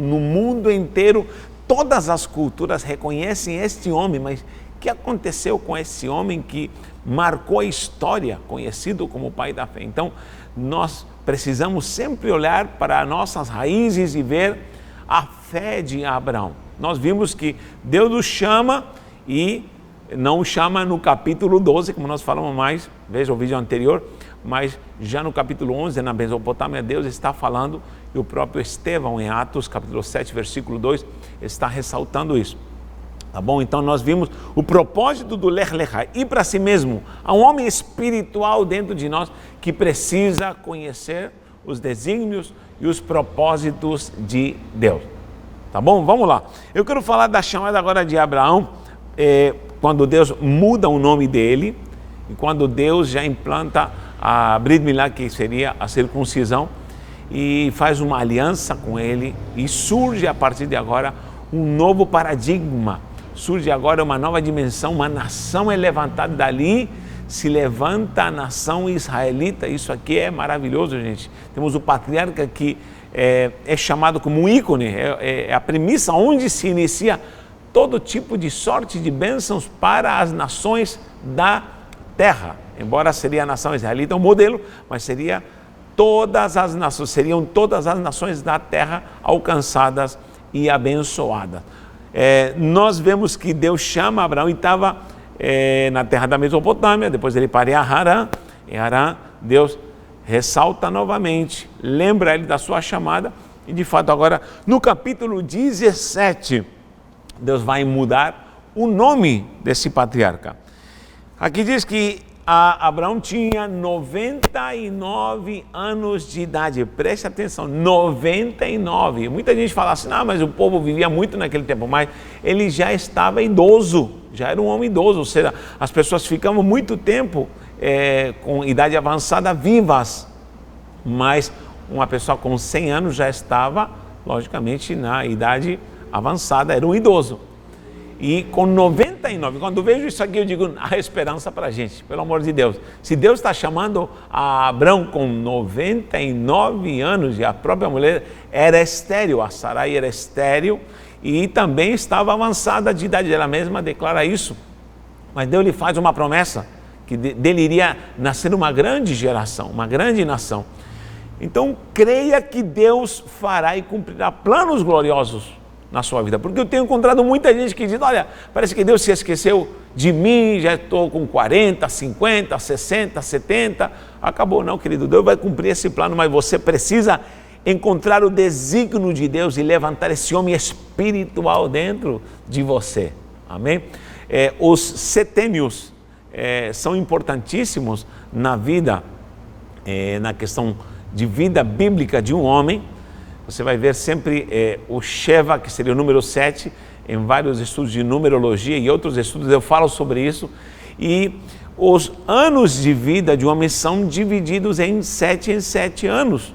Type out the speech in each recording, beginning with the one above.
No mundo inteiro, todas as culturas reconhecem este homem, mas o que aconteceu com esse homem que marcou a história, conhecido como pai da fé? Então, nós precisamos sempre olhar para nossas raízes e ver a fé de Abraão. Nós vimos que Deus o chama e não o chama no capítulo 12, como nós falamos mais, veja o vídeo anterior, mas já no capítulo 11, na Mesopotâmia, Deus está falando, e o próprio Estevão, em Atos, capítulo 7, versículo 2, está ressaltando isso. Tá bom? Então nós vimos o propósito do Lech Lecha, ir para si mesmo. Há um homem espiritual dentro de nós que precisa conhecer os desígnios e os propósitos de Deus. Tá bom? Vamos lá. Eu quero falar da chamada agora de Abraão, quando Deus muda o nome dele, e quando Deus já implanta a Brit Milá, que seria a circuncisão, e faz uma aliança com ele, e surge a partir de agora um novo paradigma, surge agora uma nova dimensão, uma nação é levantada dali, se levanta a nação israelita. Isso aqui é maravilhoso, gente. Temos o patriarca que é chamado como um ícone, é a premissa onde se inicia todo tipo de sorte de bênçãos para as nações da terra. Embora seria a nação israelita um modelo, mas seriam todas as nações da terra alcançadas e abençoadas. Nós vemos que Deus chama Abraão e estava na terra da Mesopotâmia, depois ele para em Harã. Em Harã, Deus ressalta novamente, lembra ele da sua chamada, e de fato agora no capítulo 17, Deus vai mudar o nome desse patriarca. Aqui diz que Abraão tinha 99 anos de idade, preste atenção, 99. Muita gente fala assim, mas o povo vivia muito naquele tempo, mas ele já estava idoso, já era um homem idoso, ou seja, as pessoas ficavam muito tempo com idade avançada vivas, mas uma pessoa com 100 anos já estava, logicamente, na idade avançada, era um idoso. E com 99, quando vejo isso aqui, eu digo, há esperança para a gente, pelo amor de Deus. Se Deus está chamando a Abraão com 99 anos, e a própria mulher era estéril, a Sarai era estéril, e também estava avançada de idade, ela mesma declara isso. Mas Deus lhe faz uma promessa, que dele iria nascer uma grande geração, uma grande nação. Então, creia que Deus fará e cumprirá planos gloriosos na sua vida, porque eu tenho encontrado muita gente que diz, olha, parece que Deus se esqueceu de mim, já estou com 40, 50, 60, 70, acabou. Não, querido, Deus vai cumprir esse plano, mas você precisa encontrar o desígnio de Deus e levantar esse homem espiritual dentro de você, amém? Os setênios são importantíssimos na vida, na questão de vida bíblica de um homem. Você vai ver sempre o Sheva, que seria o número 7, em vários estudos de numerologia e outros estudos eu falo sobre isso. E os anos de vida de um homem são divididos em 7 anos.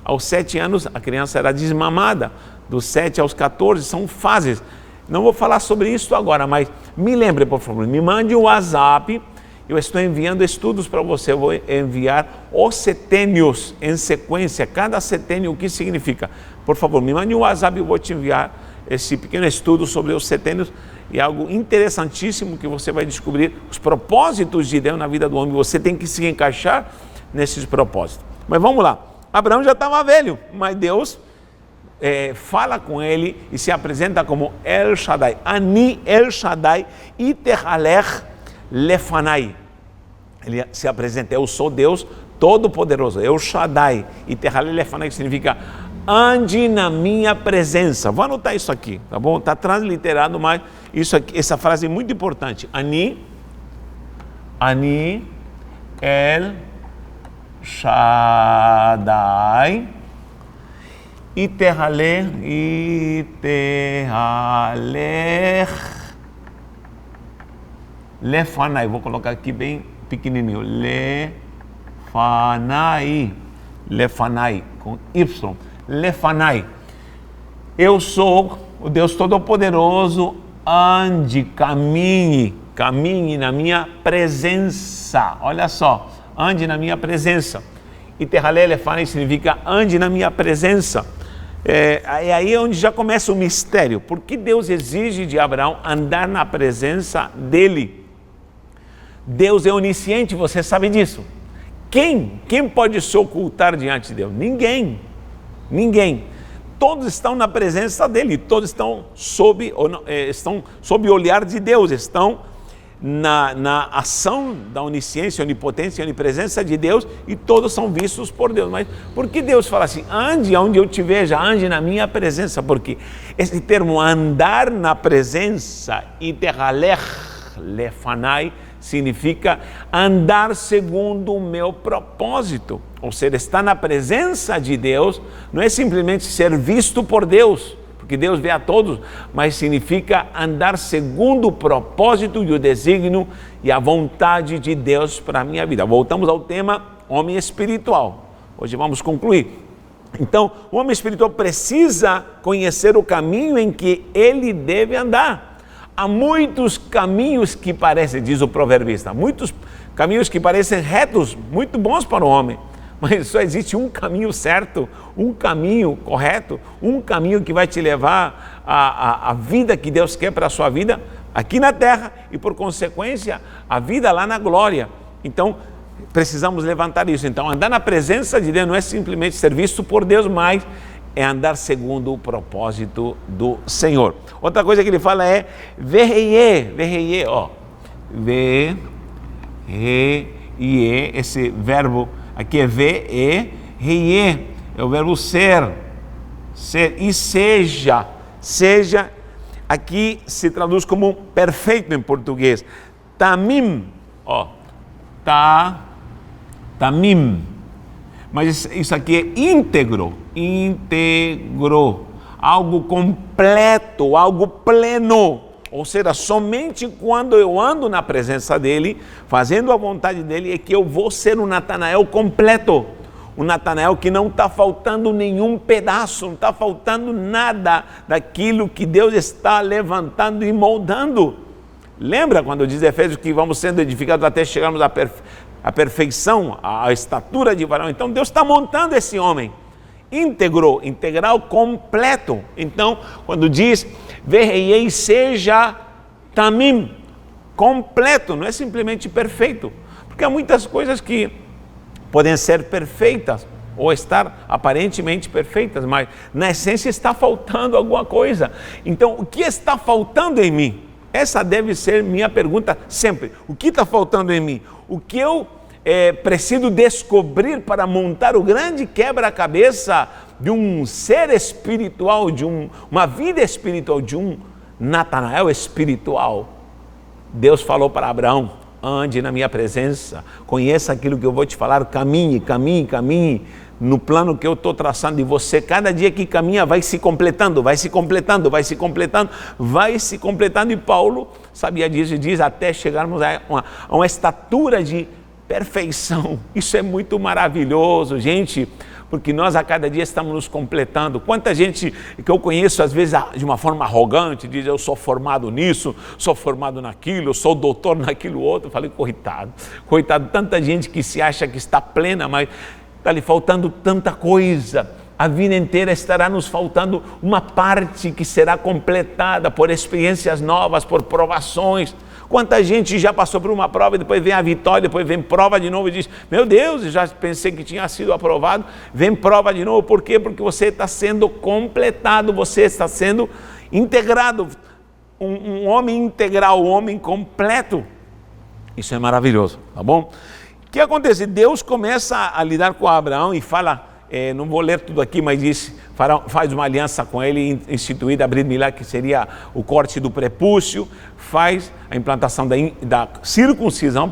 Aos 7 anos a criança era desmamada, dos 7 aos 14 são fases. Não vou falar sobre isso agora, mas me lembre, por favor, me mande um WhatsApp. Eu estou enviando estudos para você, eu vou enviar os setênios em sequência, cada setênio, o que significa. Por favor, me mande um WhatsApp e eu vou te enviar esse pequeno estudo sobre os setênios, e algo interessantíssimo que você vai descobrir, os propósitos de Deus na vida do homem. Você tem que se encaixar nesses propósitos. Mas vamos lá, Abraão já estava velho, mas Deus fala com ele e se apresenta como El Shaddai, Ani El Shaddai Iterhalech Lefanai. Ele se apresenta, eu sou Deus Todo-Poderoso, eu Shaddai, e Terhalei Lefanai, que significa ande na minha presença. Vou anotar isso aqui, tá bom? Está transliterado, mas isso aqui, essa frase é muito importante. Ani El Shaddai, e Terhalei Lefanai, vou colocar aqui bem pequenininho, Lefanai, com Y, Lefanai, eu sou o Deus Todo-Poderoso, ande, caminhe na minha presença, olha só, ande na minha presença, e Terhalei Lefanai significa ande na minha presença. É aí onde já começa o mistério. Por que Deus exige de Abraão andar na presença dele? Deus é onisciente, você sabe disso. Quem pode se ocultar diante de Deus? Ninguém. Todos estão na presença dele, todos estão sob o olhar de Deus, estão na ação da onisciência, onipotência e onipresença de Deus, e todos são vistos por Deus. Mas por que Deus fala assim, ande onde eu te veja, ande na minha presença? Porque esse termo andar na presença, iterhalech lefanai, significa andar segundo o meu propósito. Ou seja, estar na presença de Deus não é simplesmente ser visto por Deus, porque Deus vê a todos, mas significa andar segundo o propósito e o desígnio e a vontade de Deus para a minha vida. Voltamos ao tema homem espiritual. Hoje vamos concluir. Então, o homem espiritual precisa conhecer o caminho em que ele deve andar. Há muitos caminhos que parecem, diz o proverbista, muitos caminhos que parecem retos, muito bons para o homem, mas só existe um caminho certo, um caminho correto, um caminho que vai te levar à vida que Deus quer para a sua vida aqui na terra e, por consequência, a vida lá na glória. Então, precisamos levantar isso. Então, andar na presença de Deus não é simplesmente ser visto por Deus, mas é andar segundo o propósito do Senhor. Outra coisa que ele fala é verreie, ó. Verreie, esse verbo aqui é verreie, é o verbo ser, e seja, aqui se traduz como perfeito em português. Tamim, ó, tamim. Mas isso aqui é íntegro, algo completo, algo pleno. Ou seja, somente quando eu ando na presença dele, fazendo a vontade dele, é que eu vou ser um Natanael completo. Um Natanael que não está faltando nenhum pedaço, não está faltando nada daquilo que Deus está levantando e moldando. Lembra quando diz Efésios que vamos sendo edificados até chegarmos à perfeição, a estatura de varão? Então Deus está montando esse homem íntegro, integral, completo. Então, quando diz verreie, seja tamim, completo, não é simplesmente perfeito, porque há muitas coisas que podem ser perfeitas ou estar aparentemente perfeitas, mas na essência está faltando alguma coisa. Então, o que está faltando em mim? Essa deve ser minha pergunta sempre. O que está faltando em mim? O que eu preciso descobrir para montar o grande quebra-cabeça de um ser espiritual, de uma vida espiritual, de um Natanael espiritual? Deus falou para Abraão, ande na minha presença, conheça aquilo que eu vou te falar, caminhe no plano que eu estou traçando de você. Cada dia que caminha vai se completando, e Paulo sabia disso, e diz até chegarmos a uma estatura de perfeição. Isso é muito maravilhoso, gente, porque nós a cada dia estamos nos completando. Quanta gente que eu conheço, às vezes de uma forma arrogante, diz, eu sou formado nisso, sou formado naquilo, eu sou doutor naquilo outro. Eu falei, coitado, tanta gente que se acha que está plena, mas está lhe faltando tanta coisa. A vida inteira estará nos faltando uma parte que será completada por experiências novas, por provações. Quanta gente já passou por uma prova e depois vem a vitória, depois vem prova de novo e diz, meu Deus, já pensei que tinha sido aprovado, vem prova de novo. Por quê? Porque você está sendo completado, você está sendo integrado, um homem integral, um homem completo. Isso é maravilhoso, tá bom? O que acontece? Deus começa a lidar com Abraão e fala, não vou ler tudo aqui, mas diz, faz uma aliança com ele, instituída a Brit Milá, que seria o corte do prepúcio, faz a implantação da circuncisão,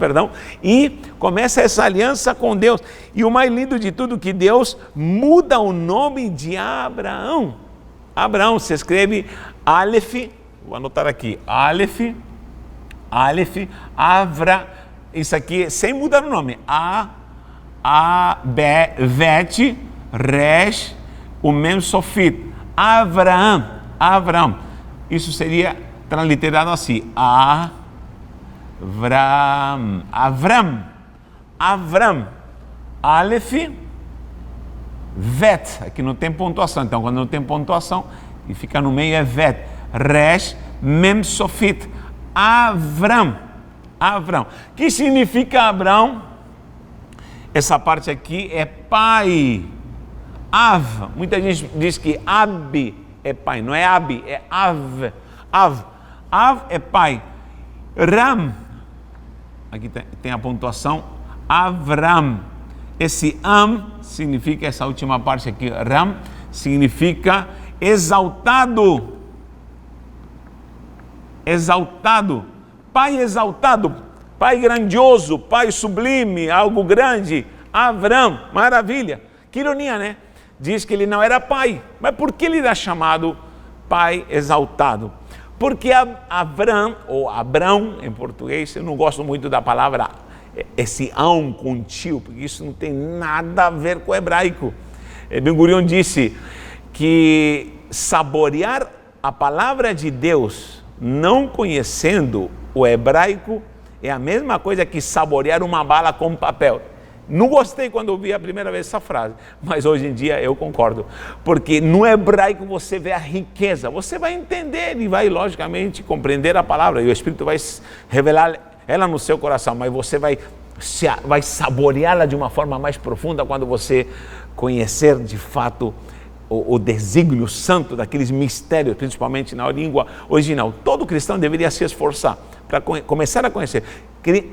e começa essa aliança com Deus. E o mais lindo de tudo, que Deus muda o nome de Abraão. Abraão se escreve Aleph, vou anotar aqui, Aleph, Avra, isso aqui sem mudar o nome, Bet, Resh, o Mem Sofit, Abraão. Isso seria transliterado assim, Avram, Aleph, vet, aqui não tem pontuação, então quando não tem pontuação, e fica no meio é vet, resh, mem, sofit, Avram, que significa Abrão? Essa parte aqui é pai, Av, muita gente diz que Ab é pai, não é Ab, é Av, Av é pai, Ram, aqui tem a pontuação, Avram, esse significa, essa última parte aqui, Ram, significa exaltado, pai exaltado, pai grandioso, pai sublime, algo grande, Avram, maravilha, que ironia, né? Diz que ele não era pai, mas por que ele era chamado pai exaltado? Porque Avram, ou Abrão em português, eu não gosto muito da palavra, esse ão com tio, porque isso não tem nada a ver com o hebraico. Ben-Gurion disse que saborear a palavra de Deus não conhecendo o hebraico é a mesma coisa que saborear uma bala com papel. Não gostei quando ouvi a primeira vez essa frase, mas hoje em dia eu concordo, porque no hebraico você vê a riqueza, você vai entender e vai logicamente compreender a palavra, e o Espírito vai revelar ela no seu coração, mas você vai saboreá-la de uma forma mais profunda quando você conhecer de fato o desígnio santo daqueles mistérios, principalmente na língua original. Todo cristão deveria se esforçar para começar a conhecer.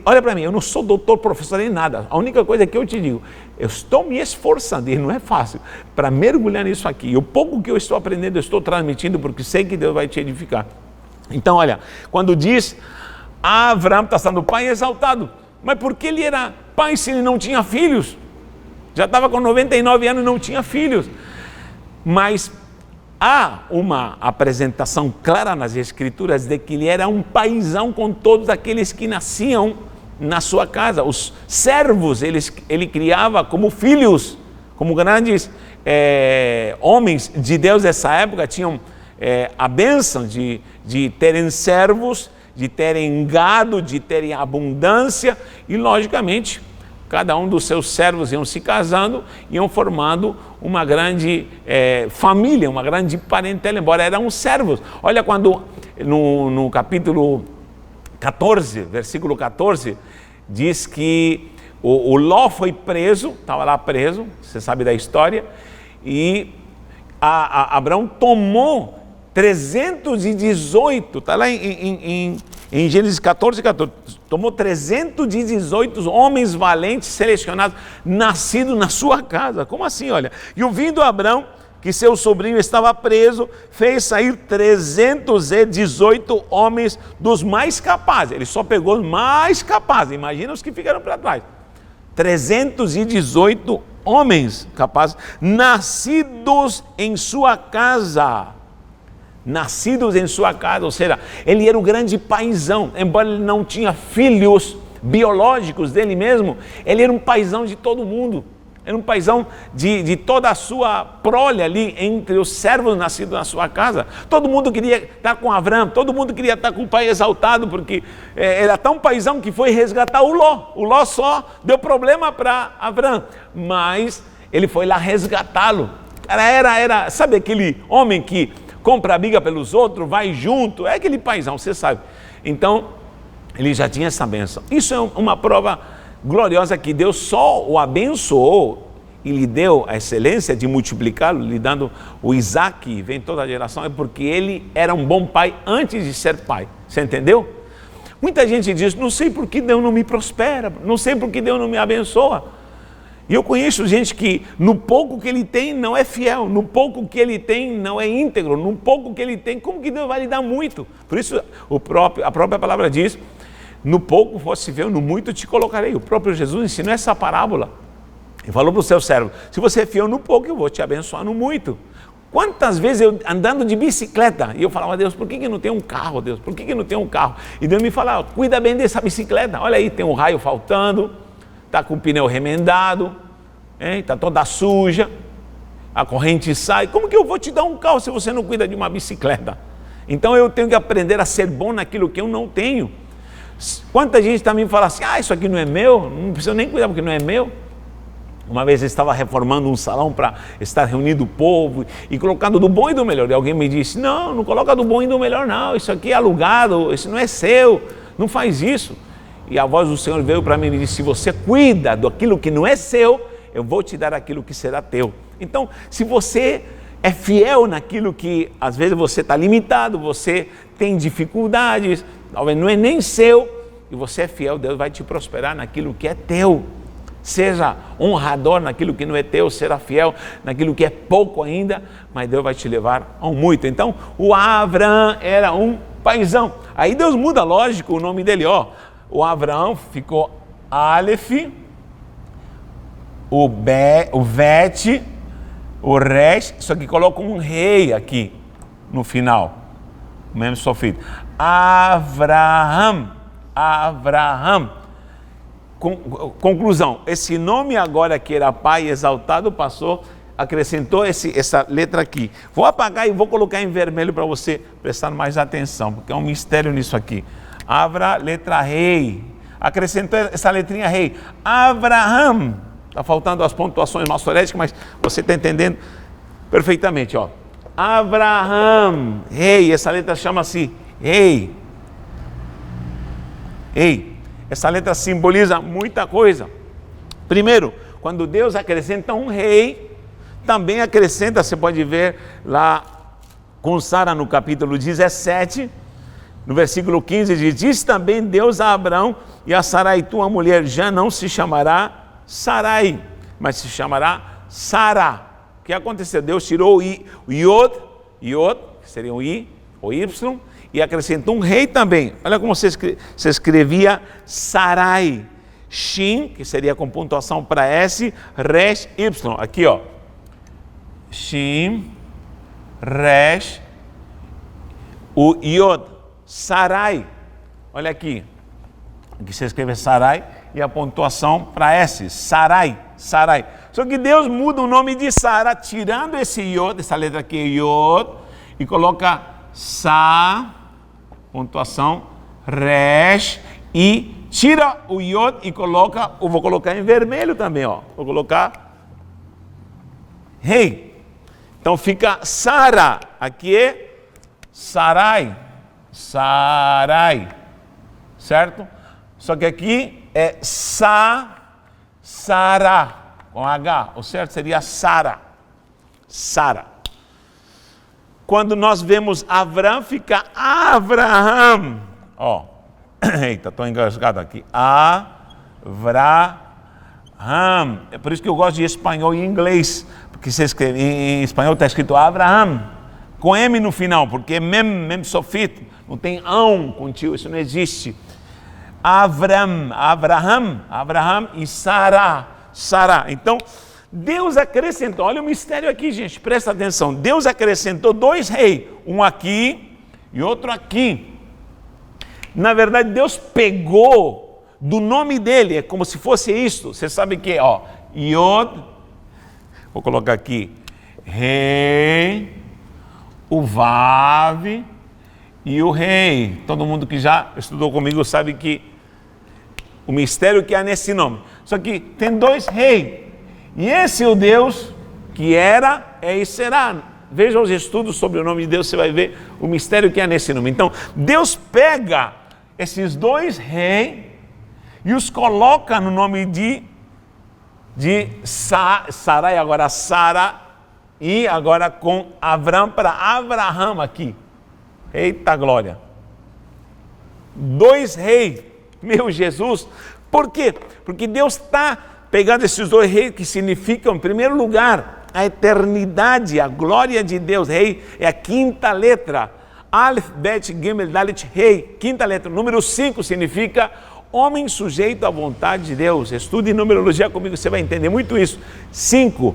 Olha para mim, eu não sou doutor, professor nem nada. A única coisa que eu te digo, eu estou me esforçando, e não é fácil, para mergulhar nisso aqui. E o pouco que eu estou aprendendo, eu estou transmitindo, porque sei que Deus vai te edificar. Então, olha, quando diz, Avram está sendo pai exaltado, mas por que ele era pai se ele não tinha filhos? Já estava com 99 anos e não tinha filhos. Mas há uma apresentação clara nas Escrituras de que ele era um paizão com todos aqueles que nasciam na sua casa. Os servos ele criava como filhos, como grandes homens de Deus dessa época, tinham a bênção de terem servos, de terem gado, de terem abundância e, logicamente, cada um dos seus servos iam se casando, iam formando uma grande família, uma grande parentela, embora eram servos. Olha quando no capítulo 14, versículo 14, diz que o Ló foi preso, estava lá preso, você sabe da história, e Abraão tomou 318, está lá em Gênesis 14, tomou 318 homens valentes selecionados, nascidos na sua casa. Como assim, olha? E ouvindo Abrão que seu sobrinho estava preso, fez sair 318 homens dos mais capazes. Ele só pegou os mais capazes, imagina os que ficaram para trás. 318 homens capazes, nascidos em sua casa. Nascidos em sua casa, ou seja, ele era o grande paizão, embora ele não tinha filhos biológicos dele mesmo, ele era um paizão de todo mundo, era um paizão de toda a sua prole ali, entre os servos nascidos na sua casa. Todo mundo queria estar com Abrão, todo mundo queria estar com o pai exaltado, porque era tão paizão que foi resgatar o Ló só deu problema para Abrão, mas ele foi lá resgatá-lo. Era, sabe aquele homem que compra a briga pelos outros, vai junto, é aquele paizão, você sabe. Então, ele já tinha essa bênção. Isso é uma prova gloriosa que Deus só o abençoou e lhe deu a excelência de multiplicá-lo, lhe dando o Isaac, vem toda a geração, é porque ele era um bom pai antes de ser pai. Você entendeu? Muita gente diz, não sei por que Deus não me prospera, não sei por que Deus não me abençoa. E eu conheço gente que no pouco que ele tem não é fiel, no pouco que ele tem não é íntegro, no pouco que ele tem, como que Deus vai lhe dar muito? Por isso a própria palavra diz, no pouco fosse fiel, no muito te colocarei. O próprio Jesus ensinou essa parábola e falou para o seu servo, se você é fiel no pouco, eu vou te abençoar no muito. Quantas vezes eu andando de bicicleta, e eu falava, Deus, por que não tem um carro, Deus? Por que não tem um carro? E Deus me falava, cuida bem dessa bicicleta, olha aí, tem um raio faltando, está com o pneu remendado, está toda suja, a corrente sai. Como que eu vou te dar um carro se você não cuida de uma bicicleta? Então eu tenho que aprender a ser bom naquilo que eu não tenho. Quanta gente também fala assim, isso aqui não é meu, não preciso nem cuidar porque não é meu. Uma vez eu estava reformando um salão para estar reunindo o povo e colocando do bom e do melhor. E alguém me disse, não coloca do bom e do melhor não, isso aqui é alugado, isso não é seu, não faz isso. E a voz do Senhor veio para mim e disse, se você cuida daquilo que não é seu, eu vou te dar aquilo que será teu. Então, se você é fiel naquilo que às vezes você está limitado, você tem dificuldades, talvez não é nem seu, e você é fiel, Deus vai te prosperar naquilo que é teu. Seja honrador naquilo que não é teu, será fiel naquilo que é pouco ainda, mas Deus vai te levar a um muito. Então, o Abraão era um paizão. Aí Deus muda, lógico, o nome dele, ó. O Abraão ficou Aleph, o Bet, o Resh, só que coloca um rei aqui no final, mesmo sofrido. Avraham. Conclusão, esse nome agora que era pai exaltado passou, acrescentou essa letra aqui. Vou apagar e vou colocar em vermelho para você prestar mais atenção, porque é um mistério nisso aqui. Letra rei, acrescentou essa letrinha rei. Avraham, está faltando as pontuações maçoréticas, mas você está entendendo perfeitamente, ó. Avraham, rei, essa letra chama-se rei. Essa letra simboliza muita coisa. Primeiro, quando Deus acrescenta um rei, também acrescenta, você pode ver lá com Sara no capítulo 17, no versículo 15, diz também Deus a Abraão e a Sarai, tua mulher já não se chamará Sarai, mas se chamará Sara. O que aconteceu? Deus tirou o Yod, que seria o I, o Y, e acrescentou um rei também. Olha como você escrevia Sarai. Shin, que seria com pontuação para S, Resh, Y. Aqui, ó. Shin, Resh, o Yod. Sarai. Olha aqui. Aqui você escreve Sarai e a pontuação para S. Sarai. Só que Deus muda o nome de Sara, tirando esse Yod, essa letra aqui, Yod, e coloca Sa, pontuação, Resh, e tira o Yod e coloca, eu vou colocar em vermelho também, ó. Vou colocar rei. Então fica Sara, aqui é Sarai, certo? Só que aqui é Sara, com H, o certo seria Sara. Quando nós vemos Avraham, fica Avraham. Ó, eita, estou engasgado aqui. Avraham. É por isso que eu gosto de espanhol e inglês, porque você escreve, em espanhol está escrito Avraham, com M no final, porque é mem sofito, não tem ão contigo, isso não existe. Avraham e Sara. Então, Deus acrescentou, olha o mistério aqui, gente, presta atenção. Deus acrescentou dois reis, um aqui e outro aqui. Na verdade, Deus pegou do nome dele, é como se fosse isto. Você sabe que é, ó, Yod, vou colocar aqui, rei, o Vav e o rei. Todo mundo que já estudou comigo sabe que o mistério que há nesse nome. Só que tem dois reis. E esse é o Deus que era, é e será. Veja os estudos sobre o nome de Deus, você vai ver o mistério que há nesse nome. Então, Deus pega esses dois reis e os coloca no nome de Sarai, agora Sara, e agora com Avraham para Avraham aqui. Eita glória! Dois reis, meu Jesus. Por quê? Porque Deus está pegando esses dois reis que significam, em primeiro lugar, a eternidade, a glória de Deus. Rei é a quinta letra. Aleph, Bet, Gimel, Dalet, rei. Quinta letra. Número 5 significa homem sujeito à vontade de Deus. Estude numerologia comigo, você vai entender muito isso. 5,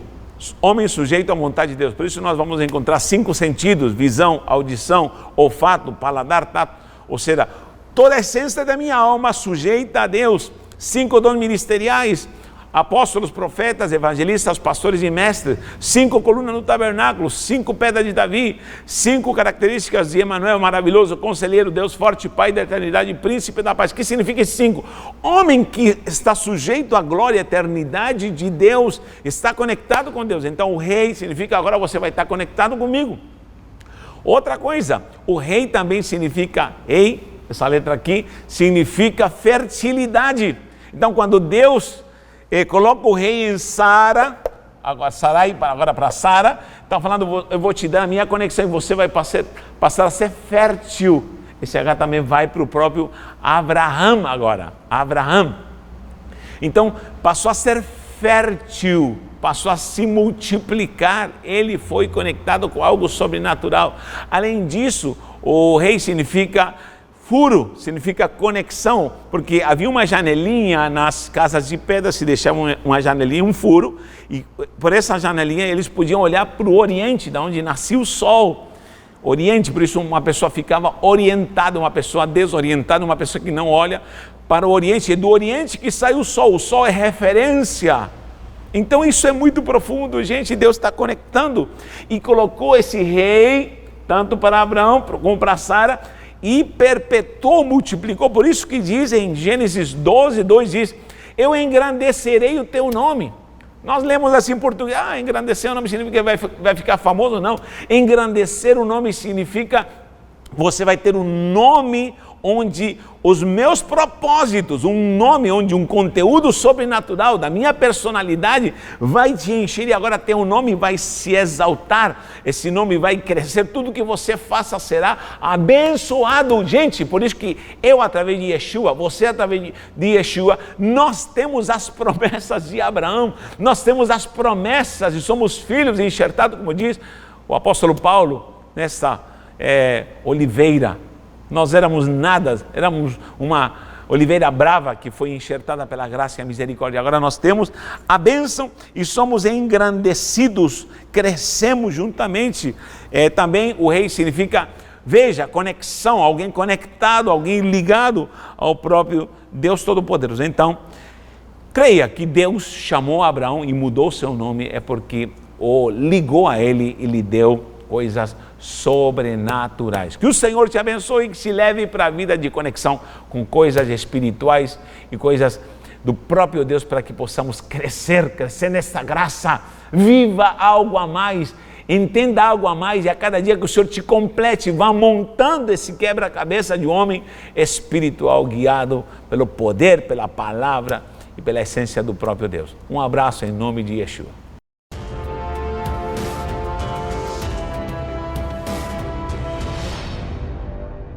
homem sujeito à vontade de Deus. Por isso nós vamos encontrar 5 sentidos: visão, audição, olfato, paladar, tato. Ou seja, toda a essência da minha alma sujeita a Deus. 5 dons ministeriais: apóstolos, profetas, evangelistas, pastores e mestres, 5 colunas no tabernáculo, 5 pedras de Davi, 5 características de Emanuel, maravilhoso, conselheiro, Deus forte, Pai da eternidade, príncipe da paz. O que significa esses 5? Homem que está sujeito à glória, à eternidade de Deus, está conectado com Deus. Então o rei significa agora você vai estar conectado comigo. Outra coisa, o rei também significa rei, essa letra aqui significa fertilidade. Então quando Deus coloca o rei em Sara, agora Sarai, agora para Sara, está falando, eu vou te dar a minha conexão e você vai passar a ser fértil. Esse H também vai para o próprio Abraão agora, Abraão. Então, passou a ser fértil, passou a se multiplicar, ele foi conectado com algo sobrenatural. Além disso, o rei significa furo, significa conexão, porque havia uma janelinha nas casas de pedra, se deixava uma janelinha, um furo, e por essa janelinha eles podiam olhar para o oriente, da onde nascia o sol. Oriente, por isso uma pessoa ficava orientada, uma pessoa desorientada, uma pessoa que não olha para o oriente, é do oriente que sai o sol é referência. Então isso é muito profundo, gente. Deus está conectando e colocou esse rei, tanto para Abraão como para Sara, e perpetuou, multiplicou. Por isso que diz em Gênesis 12, 2 diz, eu engrandecerei o teu nome. Nós lemos assim em português, engrandecer o nome significa que vai ficar famoso, não. Engrandecer o nome significa, você vai ter um nome onde os meus propósitos, um nome onde um conteúdo sobrenatural da minha personalidade vai te encher e agora tem um nome, vai se exaltar, esse nome vai crescer, tudo que você faça será abençoado, gente. Por isso que eu através de Yeshua, você através de Yeshua, nós temos as promessas de Abraão, nós temos as promessas e somos filhos enxertados, como diz o apóstolo Paulo, nessa oliveira. Nós éramos nada, éramos uma oliveira brava que foi enxertada pela graça e a misericórdia. Agora nós temos a bênção e somos engrandecidos, crescemos juntamente. Também o rei significa, veja, conexão, alguém conectado, alguém ligado ao próprio Deus Todo-Poderoso. Então, creia que Deus chamou Abraão e mudou seu nome, é porque o ligou a ele e lhe deu coisas sobrenaturais. Que o Senhor te abençoe e que se leve para a vida de conexão com coisas espirituais e coisas do próprio Deus, para que possamos crescer nessa graça, viva algo a mais, entenda algo a mais, e a cada dia que o Senhor te complete, vá montando esse quebra-cabeça de homem espiritual, guiado pelo poder, pela palavra e pela essência do próprio Deus. Um abraço em nome de Yeshua.